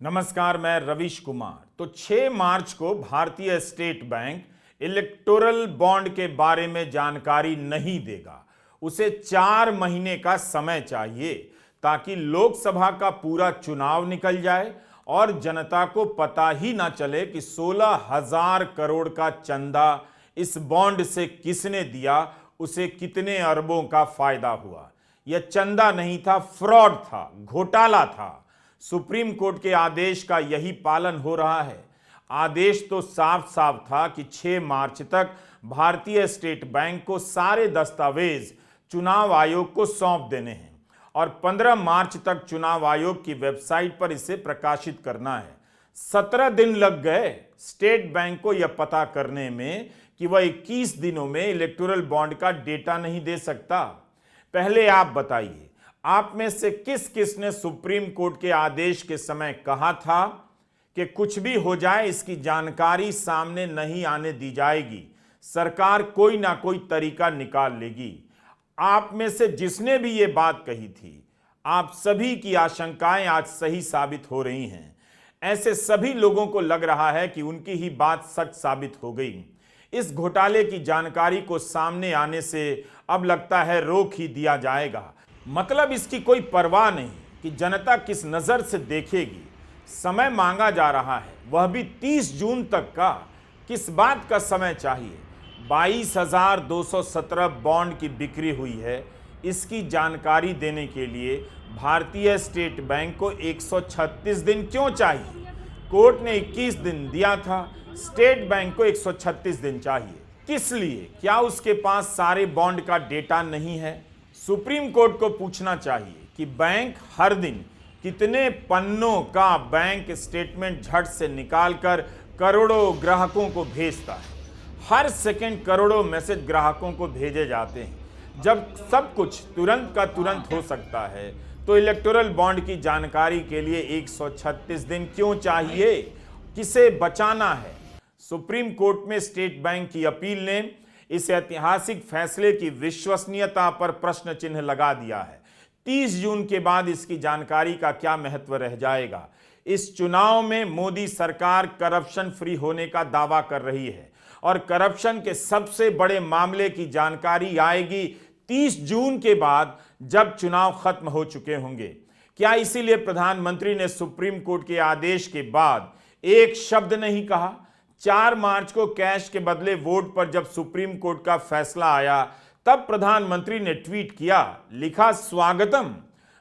नमस्कार, मैं रविश कुमार। तो 6 मार्च को भारतीय स्टेट बैंक इलेक्टोरल बॉन्ड के बारे में जानकारी नहीं देगा। उसे 4 महीने का समय चाहिए ताकि लोकसभा का पूरा चुनाव निकल जाए और जनता को पता ही ना चले कि 16,000 करोड़ का चंदा इस बॉन्ड से किसने दिया, उसे कितने अरबों का फायदा हुआ। यह चंदा नहीं था, फ्रॉड था, घोटाला था। सुप्रीम कोर्ट के आदेश का यही पालन हो रहा है। आदेश तो साफ साफ था कि 6 मार्च तक भारतीय स्टेट बैंक को सारे दस्तावेज चुनाव आयोग को सौंप देने हैं और 15 मार्च तक चुनाव आयोग की वेबसाइट पर इसे प्रकाशित करना है। 17 दिन लग गए स्टेट बैंक को यह पता करने में कि वह 21 दिनों में इलेक्टोरल बॉन्ड का डेटा नहीं दे सकता। पहले आप बताइए, आप में से किस किस ने सुप्रीम कोर्ट के आदेश के समय कहा था कि कुछ भी हो जाए इसकी जानकारी सामने नहीं आने दी जाएगी, सरकार कोई ना कोई तरीका निकाल लेगी। आप में से जिसने भी ये बात कही थी, आप सभी की आशंकाएं आज सही साबित हो रही हैं। ऐसे सभी लोगों को लग रहा है कि उनकी ही बात सच साबित हो गई। इस घोटाले की जानकारी को सामने आने से अब लगता है रोक ही दिया जाएगा। मतलब इसकी कोई परवाह नहीं कि जनता किस नजर से देखेगी। समय मांगा जा रहा है, वह भी 30 जून तक का। किस बात का समय चाहिए? 22,217 बॉन्ड की बिक्री हुई है। इसकी जानकारी देने के लिए भारतीय स्टेट बैंक को 136 दिन क्यों चाहिए? कोर्ट ने 21 दिन दिया था, स्टेट बैंक को 136 दिन चाहिए। किस लिए? क्या उसके पास सारे बॉन्ड का डेटा नहीं है? सुप्रीम कोर्ट को पूछना चाहिए कि बैंक हर दिन कितने पन्नों का बैंक स्टेटमेंट झट से निकालकर करोड़ों ग्राहकों को भेजता है। हर सेकंड करोड़ों मैसेज ग्राहकों को भेजे जाते हैं। जब सब कुछ तुरंत का तुरंत हो सकता है तो इलेक्टोरल बॉन्ड की जानकारी के लिए 136 दिन क्यों चाहिए? किसे बचाना है? सुप्रीम कोर्ट में स्टेट बैंक की अपील ने इस ऐतिहासिक फैसले की विश्वसनीयता पर प्रश्न चिन्ह लगा दिया है। 30 जून के बाद इसकी जानकारी का क्या महत्व रह जाएगा? इस चुनाव में मोदी सरकार करप्शन फ्री होने का दावा कर रही है और करप्शन के सबसे बड़े मामले की जानकारी आएगी 30 जून के बाद, जब चुनाव खत्म हो चुके होंगे। क्या इसीलिए प्रधानमंत्री ने सुप्रीम कोर्ट के आदेश के बाद एक शब्द नहीं कहा? 4 मार्च को कैश के बदले वोट पर जब सुप्रीम कोर्ट का फैसला आया, तब प्रधानमंत्री ने ट्वीट किया, लिखा स्वागतम,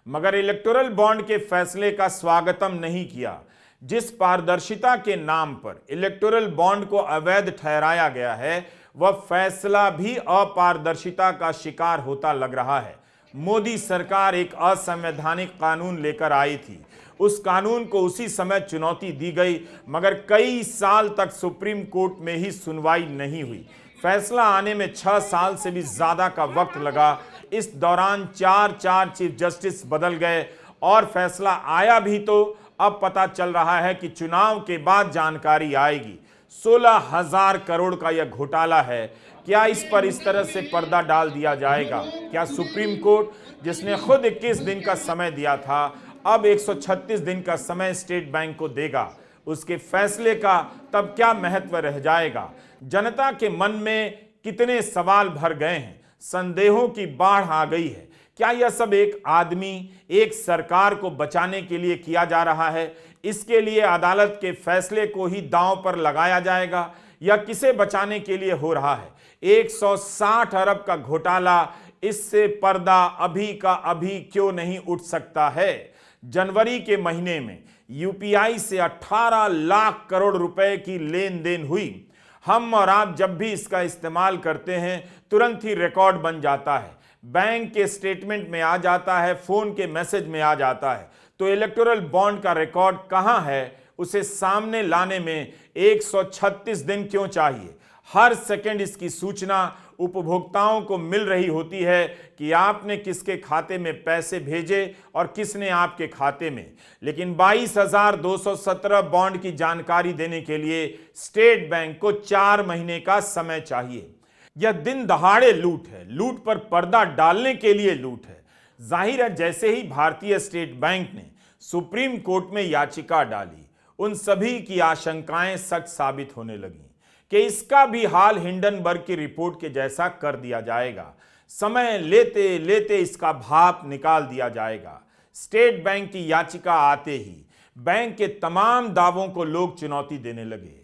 मगर इलेक्टोरल बॉन्ड के फैसले का स्वागतम नहीं किया। जिस पारदर्शिता के नाम पर इलेक्टोरल बॉन्ड को अवैध ठहराया गया है, वह फैसला भी अपारदर्शिता का शिकार होता लग रहा है। मोदी सरकार एक असंवैधानिक कानून लेकर आई थी। उस कानून को उसी समय चुनौती दी गई, मगर कई साल तक सुप्रीम कोर्ट में ही सुनवाई नहीं हुई। फैसला आने में 6 साल से भी ज्यादा का वक्त लगा। इस दौरान 4 चीफ जस्टिस बदल गए और फैसला आया भी तो अब पता चल रहा है कि चुनाव के बाद जानकारी आएगी। 16,000 करोड़ का यह घोटाला है। क्या इस पर इस तरह से पर्दा डाल दिया जाएगा? क्या सुप्रीम कोर्ट, जिसने खुद 21 दिन का समय दिया था, अब 136 दिन का समय स्टेट बैंक को देगा? उसके फैसले का तब क्या महत्व रह जाएगा? जनता के मन में कितने सवाल भर गए हैं, संदेहों की बाढ़ आ गई है। क्या यह सब एक आदमी, एक सरकार को बचाने के लिए किया जा रहा है? इसके लिए अदालत के फैसले को ही दांव पर लगाया जाएगा या किसे बचाने के लिए हो रहा है? 160 अरब का घोटाला, इससे पर्दा अभी का अभी क्यों नहीं उठ सकता है? जनवरी के महीने में यूपीआई से 18 लाख करोड़ रुपए की लेन देन हुई। हम और आप जब भी इसका इस्तेमाल करते हैं, तुरंत ही रिकॉर्ड बन जाता है, बैंक के स्टेटमेंट में आ जाता है, फोन के मैसेज में आ जाता है। तो इलेक्टोरल बॉन्ड का रिकॉर्ड कहां है? उसे सामने लाने में 136 दिन क्यों चाहिए? हर सेकंड इसकी सूचना उपभोक्ताओं को मिल रही होती है कि आपने किसके खाते में पैसे भेजे और किसने आपके खाते में। लेकिन 22,217 बॉन्ड की जानकारी देने के लिए स्टेट बैंक को 4 महीने का समय चाहिए। यह दिन दहाड़े लूट है, लूट पर पर्दा डालने के लिए लूट है। जाहिर है, जैसे ही भारतीय स्टेट बैंक ने सुप्रीम कोर्ट में याचिका डाली, उन सभी की आशंकाएं सच साबित होने लगीं कि इसका भी हाल हिंडनबर्ग की रिपोर्ट के जैसा कर दिया जाएगा। समय लेते लेते इसका भाप निकाल दिया जाएगा। स्टेट बैंक की याचिका आते ही बैंक के तमाम दावों को लोग चुनौती देने लगे।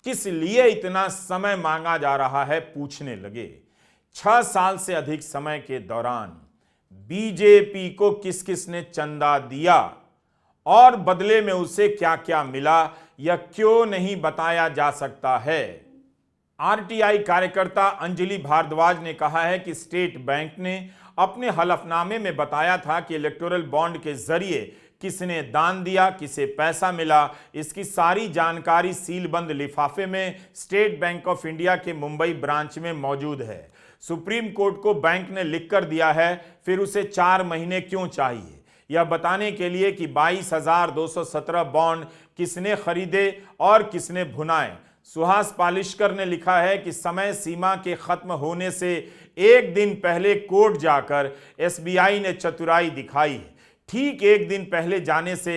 किस लिए इतना समय मांगा जा रहा है पूछने लगे। 6 साल से अधिक समय के दौरान बीजेपी को किस किस ने चंदा दिया और बदले में उसे क्या क्या मिला, यह क्यों नहीं बताया जा सकता है। आरटीआई कार्यकर्ता अंजलि भारद्वाज ने कहा है कि स्टेट बैंक ने अपने हलफनामे में बताया था कि इलेक्टोरल बॉन्ड के जरिए किसने दान दिया, किसे पैसा मिला, इसकी सारी जानकारी सीलबंद लिफाफे में स्टेट बैंक ऑफ इंडिया के मुंबई ब्रांच में मौजूद है। सुप्रीम कोर्ट को बैंक ने लिखकर दिया है, फिर उसे 4 महीने क्यों चाहिए यह बताने के लिए कि 22,217 बॉन्ड किसने खरीदे और किसने भुनाए। सुहास पालिशकर ने लिखा है कि समय सीमा के खत्म होने से एक दिन पहले कोर्ट जाकर एसबीआई ने चतुराई दिखाई है। ठीक एक दिन पहले जाने से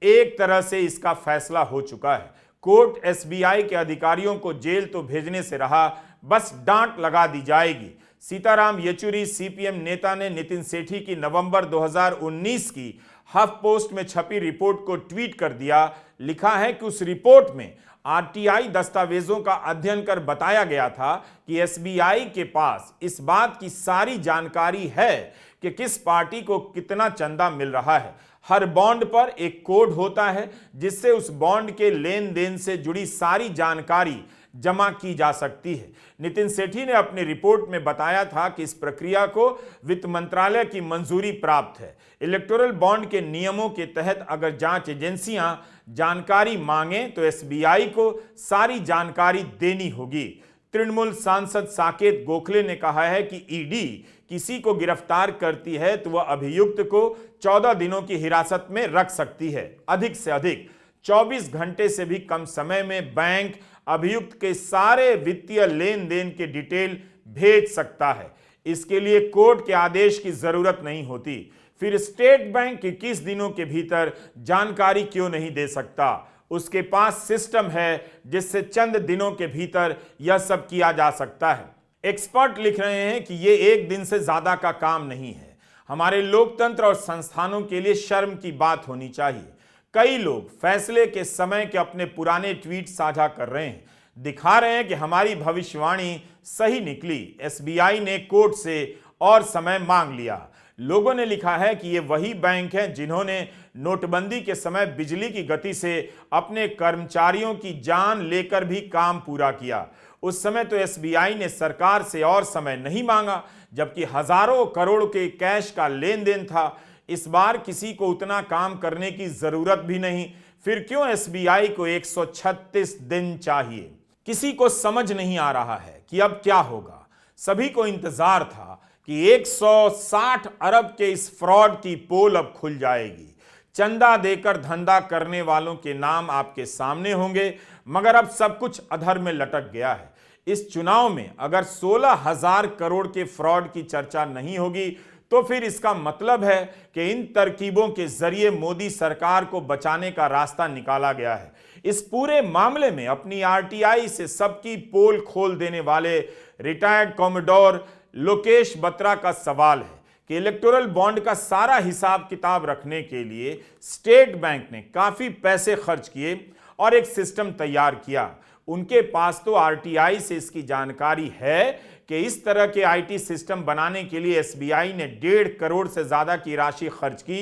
एक तरह से इसका फैसला हो चुका है। कोर्ट एसबीआई के अधिकारियों को जेल तो भेजने से रहा, बस डांट लगा दी जाएगी। सीताराम येचुरी सीपीएम नेता ने नितिन सेठी की नवंबर 2019 की हफ पोस्ट में छपी रिपोर्ट को ट्वीट कर दिया। लिखा है कि उस रिपोर्ट में आरटीआई दस्तावेजों का अध्ययन कर बताया गया था कि एसबीआई के पास इस बात की सारी जानकारी है कि किस पार्टी को कितना चंदा मिल रहा है। हर बॉन्ड पर एक कोड होता है जिससे उस बॉन्ड के लेन देन से जुड़ी सारी जानकारी जमा की जा सकती है। नितिन सेठी ने अपनी रिपोर्ट में बताया था कि इस प्रक्रिया को वित्त मंत्रालय की मंजूरी प्राप्त है। इलेक्टोरल बॉन्ड के नियमों के तहत अगर जांच एजेंसियां जानकारी मांगे तो एसबीआई को सारी जानकारी देनी होगी। तृणमूल सांसद साकेत गोखले ने कहा है कि ईडी किसी को गिरफ्तार करती है तो वह अभियुक्त को 14 दिनों की हिरासत में रख सकती है। अधिक से अधिक 24 घंटे से भी कम समय में बैंक अभियुक्त के सारे वित्तीय लेन देन के डिटेल भेज सकता है। इसके लिए कोर्ट के आदेश की जरूरत नहीं होती। फिर स्टेट बैंक 21 दिनों के भीतर जानकारी क्यों नहीं दे सकता? उसके पास सिस्टम है जिससे चंद दिनों के भीतर यह सब किया जा सकता है। एक्सपर्ट लिख रहे हैं कि यह एक दिन से ज्यादा का काम नहीं है। हमारे लोकतंत्र और संस्थानों के लिए शर्म की बात होनी चाहिए। कई लोग फैसले के समय के अपने पुराने ट्वीट साझा कर रहे हैं, दिखा रहे हैं कि हमारी भविष्यवाणी सही निकली। एसबीआई ने कोर्ट से और समय मांग लिया। लोगों ने लिखा है कि ये वही बैंक हैं जिन्होंने नोटबंदी के समय बिजली की गति से अपने कर्मचारियों की जान लेकर भी काम पूरा किया। उस समय तो एसबीआई ने सरकार से और समय नहीं मांगा, जबकि हजारों करोड़ के कैश का लेन देन था। इस बार किसी को उतना काम करने की जरूरत भी नहीं, फिर क्यों एसबीआई को 136 दिन चाहिए? किसी को समझ नहीं आ रहा है कि अब क्या होगा। सभी को इंतजार था कि 160 अरब के इस फ्रॉड की पोल अब खुल जाएगी। चंदा देकर धंधा करने वालों के नाम आपके सामने होंगे, मगर अब सब कुछ अधर में लटक गया है। इस चुनाव में अगर 16,000 करोड़ के फ्रॉड की चर्चा नहीं होगी तो फिर इसका मतलब है कि इन तरकीबों के जरिए मोदी सरकार को बचाने का रास्ता निकाला गया है। इस पूरे मामले में अपनी आरटीआई से सबकी पोल खोल देने वाले रिटायर्ड कॉमोडोर लोकेश बत्रा का सवाल है कि इलेक्टोरल बॉन्ड का सारा हिसाब किताब रखने के लिए स्टेट बैंक ने काफी पैसे खर्च किए और एक सिस्टम तैयार किया। उनके पास तो आरटीआई से इसकी जानकारी है कि इस तरह के आईटी सिस्टम बनाने के लिए एसबीआई ने 1.5 करोड़ से ज्यादा की राशि खर्च की।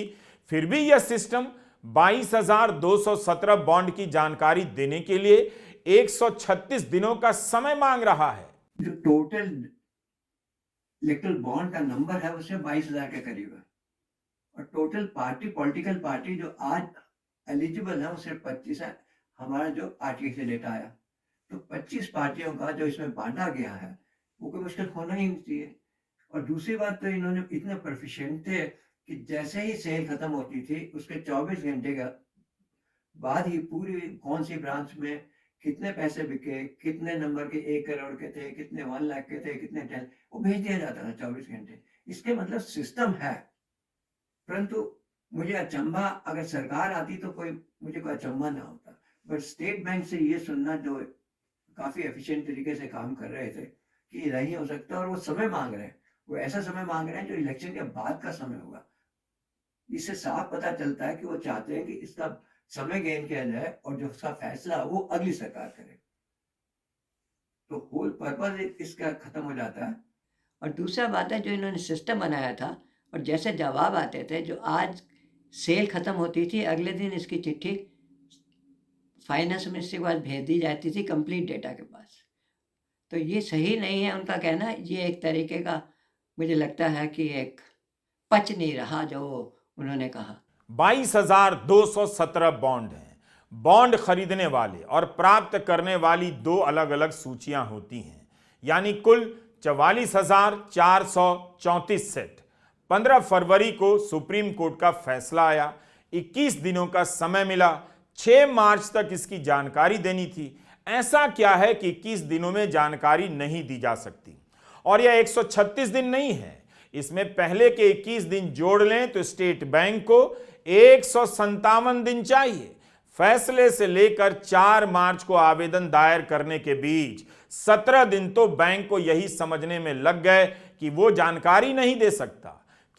फिर भी यह सिस्टम 22,217 बॉन्ड की जानकारी देने के लिए 136 दिनों का समय मांग रहा है। जो टोटल इलेक्टोरल बॉन्ड का नंबर है उससे 22,000 के करीब है और टोटल पॉलिटिकल पार्टी जो आज एलिजिबल है वो सिर्फ 25 है। हमारा जो आरटीआई से डेटा आया तो 25 पार्टियों का जो इसमें बांटा गया है वो कोई मुश्किल होना ही नहीं चाहिए। और दूसरी बात तो इन्होंने इतने प्रोफिशिएंट थे कि जैसे ही सेल खत्म होती थी उसके 24 घंटे का बाद ही पूरी कौन सी ब्रांच में कितने पैसे बिके, कितने नंबर के 1 करोड़ के थे, कितने 1 लाख के थे, कितने 10, वो भेज दिया जाता था 24 घंटे। इसके मतलब सिस्टम है, परंतु मुझे अचंभा, अगर सरकार आती तो मुझे कोई अचंभा ना होता, बट स्टेट बैंक से ये सुनना, जो काफी एफिशिएंट तरीके से काम कर रहे थे, कि नहीं हो सकता, और वो समय मांग रहे हैं, वो ऐसा समय मांग रहे हैं जो इलेक्शन के बाद का समय होगा। इससे साफ पता चलता है कि वो चाहते हैं कि इसका समय गेन किया जाए और जो उसका फैसला वो अगली सरकार करे, तो होल पर्पज इसका खत्म हो जाता है। और दूसरा बात है, जो इन्होंने सिस्टम बनाया था और जैसे जवाब आते थे, जो आज सेल ख़त्म होती थी, अगले दिन इसकी चिट्ठी फाइनेंस मिनिस्ट्री के पास भेज दी जाती थी कंप्लीट डेटा के पास। तो ये सही नहीं है उनका कहना। ये एक तरीके का मुझे लगता है कि एक पच नहीं रहा जो उन्होंने कहा। 22,217 बॉन्ड हैं। बॉन्ड खरीदने वाले और प्राप्त करने वाली दो अलग अलग सूचियां होती हैं, यानी कुल 44,434 सेट। 15 फरवरी को सुप्रीम कोर्ट का फैसला आया, 21 दिनों का समय मिला, 6 मार्च तक इसकी जानकारी देनी थी। ऐसा क्या है कि 21 दिनों में जानकारी नहीं दी जा सकती? और यह 136 दिन नहीं है, इसमें पहले के 21 दिन जोड़ लें तो स्टेट बैंक को 157 दिन चाहिए। फैसले से लेकर 4 मार्च को आवेदन दायर करने के बीच 17 दिन तो बैंक को यही समझने में लग गए कि वो जानकारी नहीं दे सकता।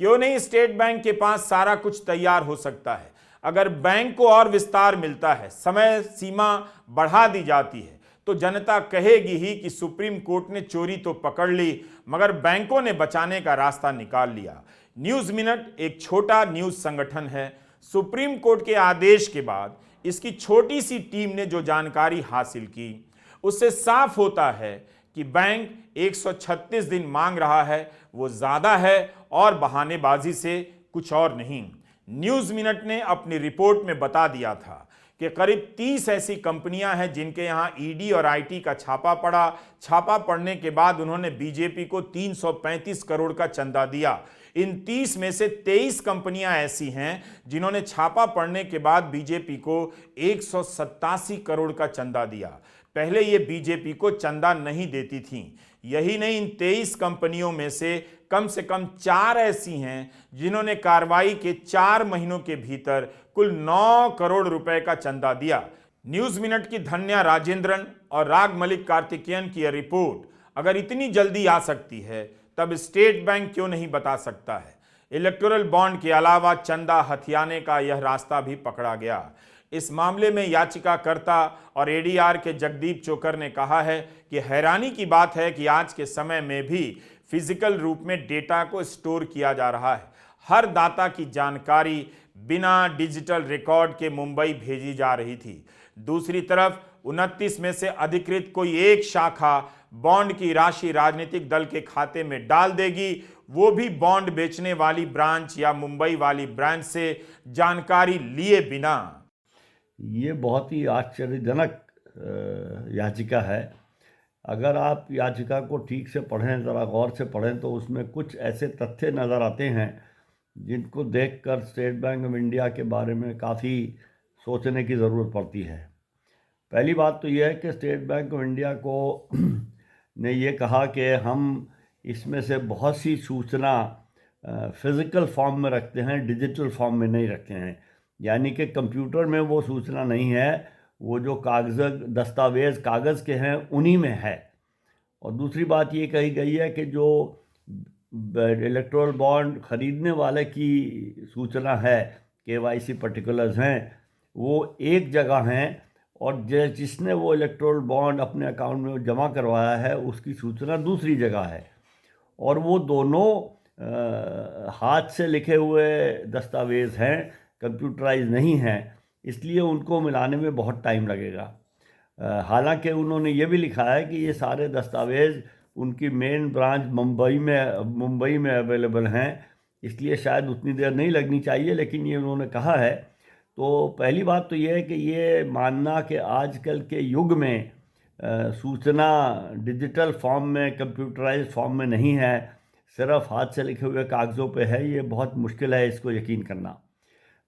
क्यों नहीं? स्टेट बैंक के पास सारा कुछ तैयार हो सकता है। अगर बैंक को और विस्तार मिलता है, समय सीमा बढ़ा दी जाती है, तो जनता कहेगी ही कि सुप्रीम कोर्ट ने चोरी तो पकड़ ली, मगर बैंकों ने बचाने का रास्ता निकाल लिया। न्यूज़ मिनट एक छोटा न्यूज़ संगठन है। सुप्रीम कोर्ट के आदेश के बाद इसकी छोटी सी टीम ने जो जानकारी हासिल की, उससे साफ होता है कि बैंक 136 दिन मांग रहा है, वो ज़्यादा है और बहानेबाजी से कुछ और नहीं। न्यूज़ मिनट ने अपनी रिपोर्ट में बता दिया था कि करीब 30 ऐसी कंपनियां हैं जिनके यहां ईडी और आईटी का छापा पड़ा। छापा पड़ने के बाद उन्होंने बीजेपी को 335 करोड़ का चंदा दिया। इन 30 में से 23 कंपनियां ऐसी हैं जिन्होंने छापा पड़ने के बाद बीजेपी को 187 करोड़ का चंदा दिया। पहले ये बीजेपी को चंदा नहीं देती थीं। यही नहीं, इन 23 कंपनियों में से कम 4 ऐसी हैं जिन्होंने कार्रवाई के 4 महीनों के भीतर कुल 9 करोड़ रुपए का चंदा दिया। न्यूज़ मिनट की धन्या राजेंद्रन और राग मलिक कार्तिकेयन की यह रिपोर्ट अगर इतनी जल्दी आ सकती है, तब स्टेट बैंक क्यों नहीं बता सकता है? इलेक्टोरल बॉन्ड के अलावा चंदा हथियाने का यह रास्ता भी पकड़ा गया। इस मामले में याचिकाकर्ता और एडीआर के जगदीप चोकर ने कहा है कि हैरानी की बात है कि आज के समय में भी फिजिकल रूप में डेटा को स्टोर किया जा रहा है। हर दाता की जानकारी बिना डिजिटल रिकॉर्ड के मुंबई भेजी जा रही थी। दूसरी तरफ 29 में से अधिकृत कोई एक शाखा बॉन्ड की राशि राजनीतिक दल के खाते में डाल देगी, वो भी बॉन्ड बेचने वाली ब्रांच या मुंबई वाली ब्रांच से जानकारी लिए बिना। ये बहुत ही आश्चर्यजनक याचिका है। अगर आप याचिका को ठीक से पढ़ें, ज़रा गौर से पढ़ें, तो उसमें कुछ ऐसे तथ्य नज़र आते हैं जिनको देखकर स्टेट बैंक ऑफ इंडिया के बारे में काफ़ी सोचने की ज़रूरत पड़ती है। पहली बात तो यह है कि स्टेट बैंक ऑफ इंडिया को ने ये कहा कि हम इसमें से बहुत सी सूचना फिज़िकल फॉर्म में रखते हैं, डिजिटल फॉर्म में नहीं रखते हैं। यानी कि कंप्यूटर में वो सूचना नहीं है, वो जो दस्तावेज़ कागज़ के हैं उन्हीं में है। और दूसरी बात ये कही गई है कि जो इलेक्टोरल बॉन्ड ख़रीदने वाले की सूचना है, KYC पर्टिकुलर्स हैं, वो एक जगह हैं, और जिसने वो इलेक्टोरल बॉन्ड अपने अकाउंट में जमा करवाया है उसकी सूचना दूसरी जगह है। और वो दोनों हाथ से लिखे हुए दस्तावेज़ हैं, कंप्यूटराइज नहीं हैं, इसलिए उनको मिलाने में बहुत टाइम लगेगा। हालांकि उन्होंने ये भी लिखा है कि ये सारे दस्तावेज़ उनकी मेन ब्रांच मुंबई में अवेलेबल हैं, इसलिए शायद उतनी देर नहीं लगनी चाहिए, लेकिन ये उन्होंने कहा है। तो पहली बात तो ये है कि ये मानना कि आजकल के युग में सूचना डिजिटल फॉर्म में, कंप्यूटराइज फॉर्म में नहीं है, सिर्फ हाथ से लिखे हुए कागज़ों पे है, ये बहुत मुश्किल है इसको यकीन करना।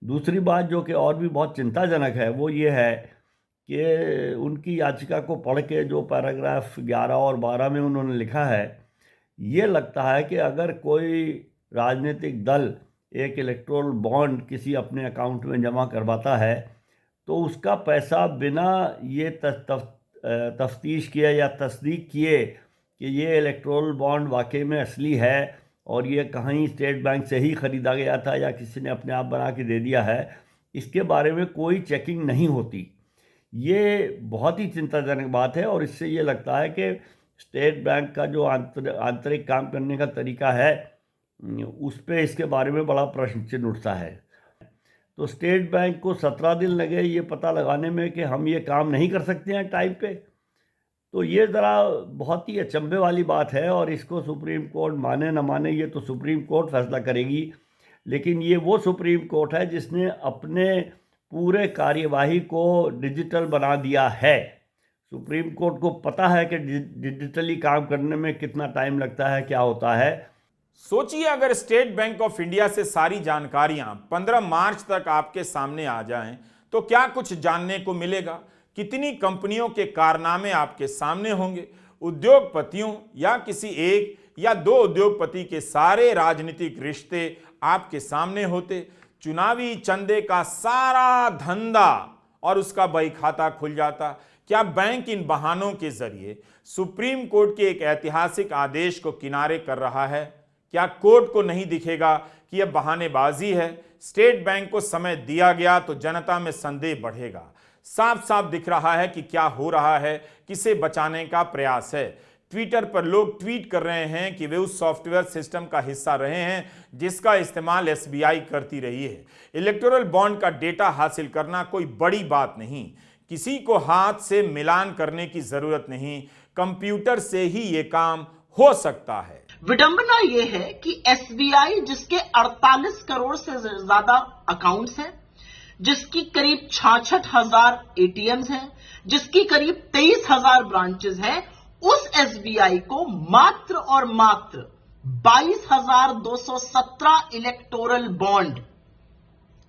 दूसरी बात जो कि और भी बहुत चिंताजनक है वो ये है कि उनकी याचिका को पढ़ के जो पैराग्राफ 11 और 12 में उन्होंने लिखा है, ये लगता है कि अगर कोई राजनीतिक दल एक इलेक्टोरल बॉन्ड किसी अपने अकाउंट में जमा करवाता है तो उसका पैसा बिना ये तफ्तीश किए या तस्दीक किए कि ये इलेक्टोरल बॉन्ड वाकई में असली है और ये कहीं स्टेट बैंक से ही ख़रीदा गया था या किसी ने अपने आप बना के दे दिया है, इसके बारे में कोई चेकिंग नहीं होती। ये बहुत ही चिंताजनक बात है और इससे ये लगता है कि स्टेट बैंक का जो आंतरिक काम करने का तरीका है उस पे इसके बारे में बड़ा प्रश्न चिन्ह उठता है। तो स्टेट बैंक को 17 दिन लगे ये पता लगाने में कि हम ये काम नहीं कर सकते हैं टाइम पे, तो ये ज़रा बहुत ही अचंभे वाली बात है। और इसको सुप्रीम कोर्ट माने न माने ये तो सुप्रीम कोर्ट फैसला करेगी, लेकिन ये वो सुप्रीम कोर्ट है जिसने अपने पूरे कार्यवाही को डिजिटल बना दिया है। सुप्रीम कोर्ट को पता है कि डिजिटली काम करने में कितना टाइम लगता है, क्या होता है। सोचिए अगर स्टेट बैंक ऑफ इंडिया से सारी जानकारियां 15 मार्च तक आपके सामने आ जाएं तो क्या कुछ जानने को मिलेगा। कितनी कंपनियों के कारनामे आपके सामने होंगे। उद्योगपतियों या किसी एक या दो उद्योगपति के सारे राजनीतिक रिश्ते आपके सामने होते। चुनावी चंदे का सारा धंधा और उसका बही खाता खुल जाता। क्या बैंक इन बहानों के जरिए सुप्रीम कोर्ट के एक ऐतिहासिक आदेश को किनारे कर रहा है? क्या कोर्ट को नहीं दिखेगा कि यह बहानेबाजी है? स्टेट बैंक को समय दिया गया तो जनता में संदेह बढ़ेगा। साफ साफ दिख रहा है कि क्या हो रहा है, किसे बचाने का प्रयास है। ट्विटर पर लोग ट्वीट कर रहे हैं कि वे उस सॉफ्टवेयर सिस्टम का हिस्सा रहे हैं जिसका इस्तेमाल एसबीआई करती रही है। इलेक्टोरल बॉन्ड का डेटा हासिल करना कोई बड़ी बात नहीं, किसी को हाथ से मिलान करने की जरूरत नहीं, कंप्यूटर से ही ये काम हो सकता है। विडंबना यह है कि एसबीआई जिसके 48 करोड़ से ज्यादा अकाउंट्स हैं, जिसकी करीब 66,000 एटीएम्स हैं, जिसकी करीब 23,000 ब्रांचेस हैं, उस एसबीआई को मात्र और मात्र 22,217 इलेक्टोरल बॉन्ड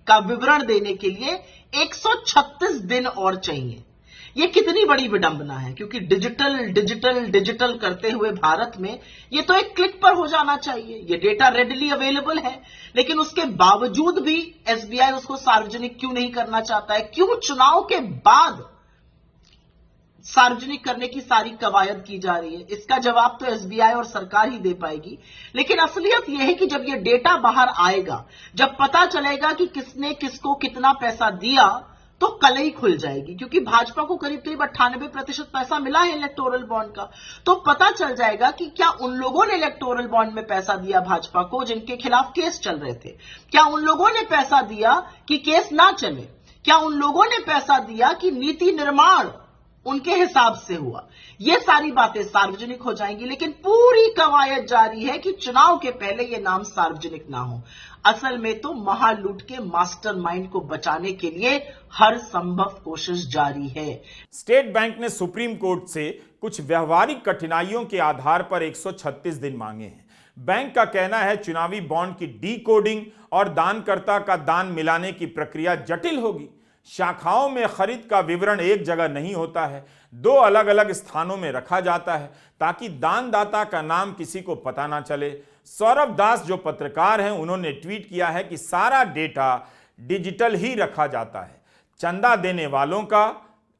का विवरण देने के लिए 136 दिन और चाहिए। यह कितनी बड़ी विडंबना है, क्योंकि डिजिटल डिजिटल डिजिटल करते हुए भारत में यह तो एक क्लिक पर हो जाना चाहिए। यह डेटा रेडिली अवेलेबल है, लेकिन उसके बावजूद भी एसबीआई उसको सार्वजनिक क्यों नहीं करना चाहता है? क्यों चुनाव के बाद सार्वजनिक करने की सारी कवायद की जा रही है? इसका जवाब तो एसबीआई और सरकार ही दे पाएगी। लेकिन असलियत यह है कि जब यह डेटा बाहर आएगा, जब पता चलेगा कि किसने किसको कितना पैसा दिया, तो कलई खुल जाएगी। क्योंकि भाजपा को करीब 98% पैसा मिला है इलेक्टोरल बॉन्ड का, तो पता चल जाएगा कि क्या उन लोगों ने इलेक्टोरल बॉन्ड में पैसा दिया भाजपा को जिनके खिलाफ केस चल रहे थे? क्या उन लोगों ने पैसा दिया कि केस ना चले? क्या उन लोगों ने पैसा दिया कि नीति निर्माण उनके हिसाब से हुआ? ये सारी बातें सार्वजनिक हो जाएंगी, लेकिन पूरी कवायद जारी है कि चुनाव के पहले ये नाम सार्वजनिक ना हो। असल में तो महालूट के मास्टरमाइंड को बचाने के लिए हर संभव कोशिश जारी है। स्टेट बैंक ने सुप्रीम कोर्ट से कुछ व्यवहारिक कठिनाइयों के आधार पर 136 दिन मांगे हैं। बैंक का कहना है चुनावी बॉन्ड की डीकोडिंग और दानकर्ता का दान मिलाने की प्रक्रिया जटिल होगी। शाखाओं में खरीद का विवरण एक जगह नहीं होता है, दो अलग अलग स्थानों में रखा जाता है ताकि दानदाता का नाम किसी को पता ना चले। सौरभ दास जो पत्रकार हैं, उन्होंने ट्वीट किया है कि सारा डेटा डिजिटल ही रखा जाता है। चंदा देने वालों का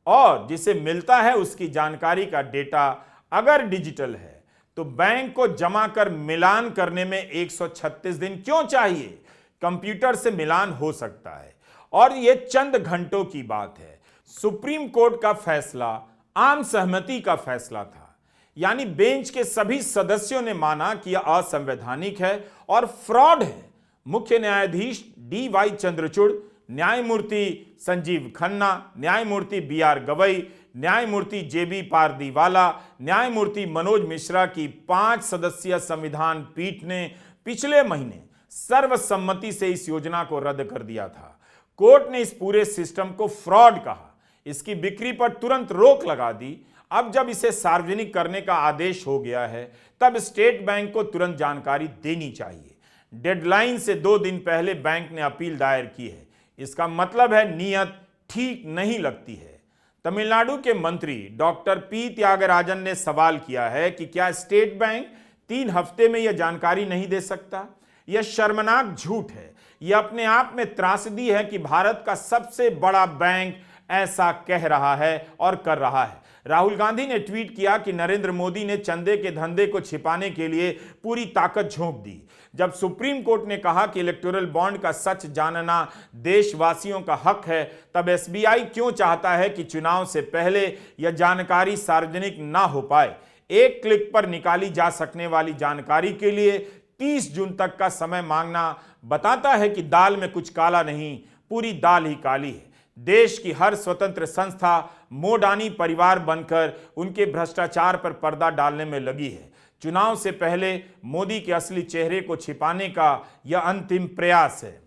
और जिसे मिलता है उसकी जानकारी का डेटा अगर डिजिटल है तो बैंक को जमा कर मिलान करने में 136 दिन क्यों चाहिए? कंप्यूटर से मिलान हो सकता है और यह चंद घंटों की बात है। सुप्रीम कोर्ट का फैसला आम सहमति का फैसला था, यानी बेंच के सभी सदस्यों ने माना कि यह असंवैधानिक है और फ्रॉड है। मुख्य न्यायाधीश DY चंद्रचूड़, न्यायमूर्ति संजीव खन्ना, न्यायमूर्ति BR गवई, न्यायमूर्ति JB पारदीवाला, न्यायमूर्ति मनोज मिश्रा की 5 सदस्यीय संविधान पीठ ने पिछले महीने सर्वसम्मति से इस योजना को रद्द कर दिया था। कोर्ट ने इस पूरे सिस्टम को फ्रॉड कहा, इसकी बिक्री पर तुरंत रोक लगा दी। अब जब इसे सार्वजनिक करने का आदेश हो गया है, तब स्टेट बैंक को तुरंत जानकारी देनी चाहिए। डेडलाइन से 2 दिन पहले बैंक ने अपील दायर की है। इसका मतलब है नीयत ठीक नहीं लगती है। तमिलनाडु के मंत्री डॉक्टर P त्यागराजन ने सवाल किया है कि क्या स्टेट बैंक 3 हफ्ते में यह जानकारी नहीं दे सकता? यह शर्मनाक झूठ है। यह अपने आप में त्रासदी है कि भारत का सबसे बड़ा बैंक ऐसा कह रहा है और कर रहा है। राहुल गांधी ने ट्वीट किया कि नरेंद्र मोदी ने चंदे के धंधे को छिपाने के लिए पूरी ताकत झोंक दी। जब सुप्रीम कोर्ट ने कहा कि इलेक्टोरल बॉन्ड का सच जानना देशवासियों का हक है, तब एसबीआई क्यों चाहता है कि चुनाव से पहले यह जानकारी सार्वजनिक ना हो पाए। एक क्लिक पर निकाली जा सकने वाली जानकारी के लिए 30 जून तक का समय मांगना बताता है कि दाल में कुछ काला नहीं, पूरी दाल ही काली है। देश की हर स्वतंत्र संस्था मोडानी परिवार बनकर उनके भ्रष्टाचार पर पर्दा डालने में लगी है। चुनाव से पहले मोदी के असली चेहरे को छिपाने का यह अंतिम प्रयास है।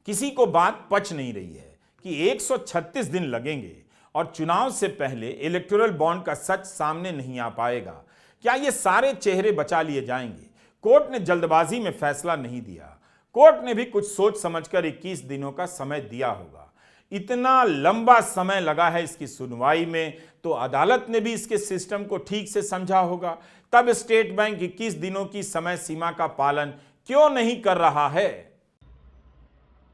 किसी को बात पच नहीं रही है कि 136 दिन लगेंगे और चुनाव से पहले इलेक्टोरल बॉन्ड का सच सामने नहीं आ पाएगा। क्या ये सारे चेहरे बचा लिए जाएंगे? कोर्ट ने जल्दबाजी में फैसला नहीं दिया। कोर्ट ने भी कुछ सोच समझकर 21 दिनों का समय दिया होगा। इतना लंबा समय लगा है इसकी सुनवाई में, तो अदालत ने भी इसके सिस्टम को ठीक से समझा होगा। तब स्टेट बैंक 21 दिनों की समय सीमा का पालन क्यों नहीं कर रहा है?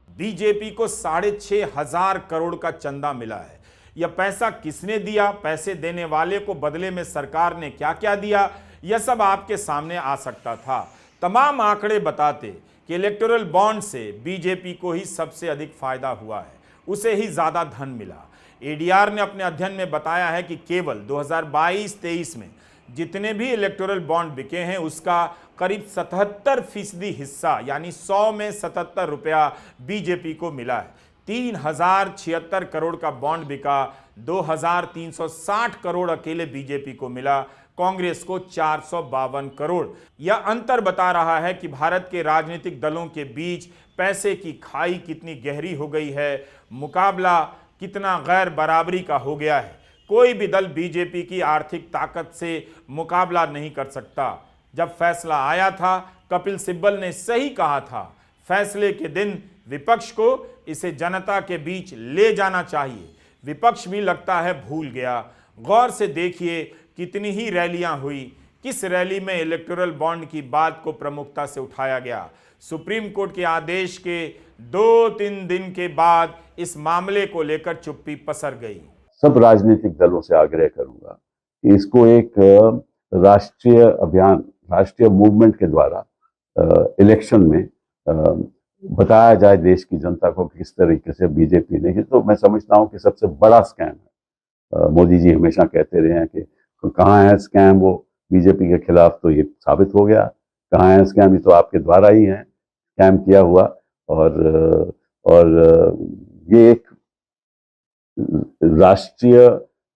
बीजेपी को 6,500 करोड़ का चंदा मिला है। यह पैसा किसने दिया, पैसे देने वाले को बदले में सरकार ने क्या क्या दिया, यह सब आपके सामने आ सकता था। तमाम आंकड़े बताते कि इलेक्टोरल बॉन्ड से बीजेपी को ही सबसे अधिक फायदा हुआ है, उसे ही ज्यादा धन मिला। एडीआर ने अपने अध्ययन में बताया है कि केवल 2022-23 में जितने भी इलेक्टोरल बॉन्ड बिके हैं उसका करीब 77% हिस्सा यानी 100 में 77 रुपया बीजेपी को मिला है। 3076 करोड़ का बॉन्ड बिका, 2360 करोड़ अकेले बीजेपी को मिला, कांग्रेस को 452 करोड़। यह अंतर बता रहा है कि भारत के राजनीतिक दलों के बीच पैसे की खाई कितनी गहरी हो गई है, मुकाबला कितना गैर बराबरी का हो गया है। कोई भी दल बीजेपी की आर्थिक ताकत से मुकाबला नहीं कर सकता। जब फैसला आया था, कपिल सिब्बल ने सही कहा था, फैसले के दिन विपक्ष को इसे जनता के बीच ले जाना चाहिए। विपक्ष भी लगता है भूल गया। गौर से देखिए कितनी ही रैलियां हुई, किस रैली में इलेक्टोरल बॉन्ड की बात को प्रमुखता से उठाया गया। सुप्रीम कोर्ट के आदेश के 2-3 दिन के बाद इस मामले को लेकर चुप्पी पसर गई। सब राजनीतिक दलों से आग्रह करूंगा कि इसको एक राष्ट्रीय अभियान, राष्ट्रीय मूवमेंट के द्वारा इलेक्शन में बताया जाए देश की जनता को किस तरीके से बीजेपी ने, तो मैं समझता हूं कि सबसे बड़ा स्कैम है। मोदी जी हमेशा कहते रहे हैं कि कहाँ है स्कैम, वो बीजेपी के खिलाफ, तो ये साबित हो गया। कहाँ है स्कैम, ये तो आपके द्वारा ही है स्कैम किया हुआ। और ये एक राष्ट्रीय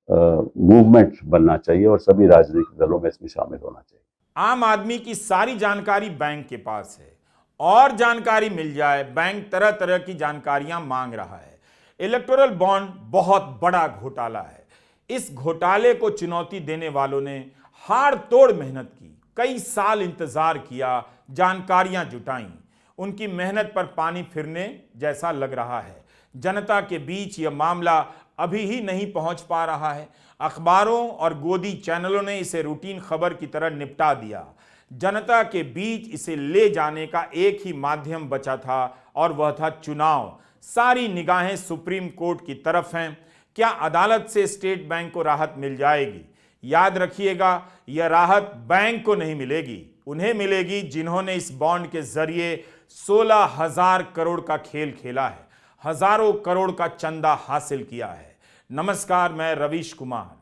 मूवमेंट बनना चाहिए और सभी राजनीतिक दलों में इसमें शामिल होना चाहिए। आम आदमी की सारी जानकारी बैंक के पास है, और जानकारी मिल जाए, बैंक तरह तरह की जानकारियां मांग रहा है। इलेक्टोरल बॉन्ड बहुत बड़ा घोटाला है। इस घोटाले को चुनौती देने वालों ने हाड़ तोड़ मेहनत की, कई साल इंतजार किया, जानकारियां जुटाई। उनकी मेहनत पर पानी फिरने जैसा लग रहा है। जनता के बीच यह मामला अभी ही नहीं पहुंच पा रहा है। अखबारों और गोदी चैनलों ने इसे रूटीन खबर की तरह निपटा दिया। जनता के बीच इसे ले जाने का एक ही माध्यम बचा था और वह था चुनाव। सारी निगाहें सुप्रीम कोर्ट की तरफ हैं। क्या अदालत से स्टेट बैंक को राहत मिल जाएगी? याद रखिएगा, यह राहत बैंक को नहीं मिलेगी, उन्हें मिलेगी जिन्होंने इस बॉन्ड के जरिए 16,000 करोड़ का खेल खेला है, हजारों करोड़ का चंदा हासिल किया है। नमस्कार, मैं रवीश कुमार।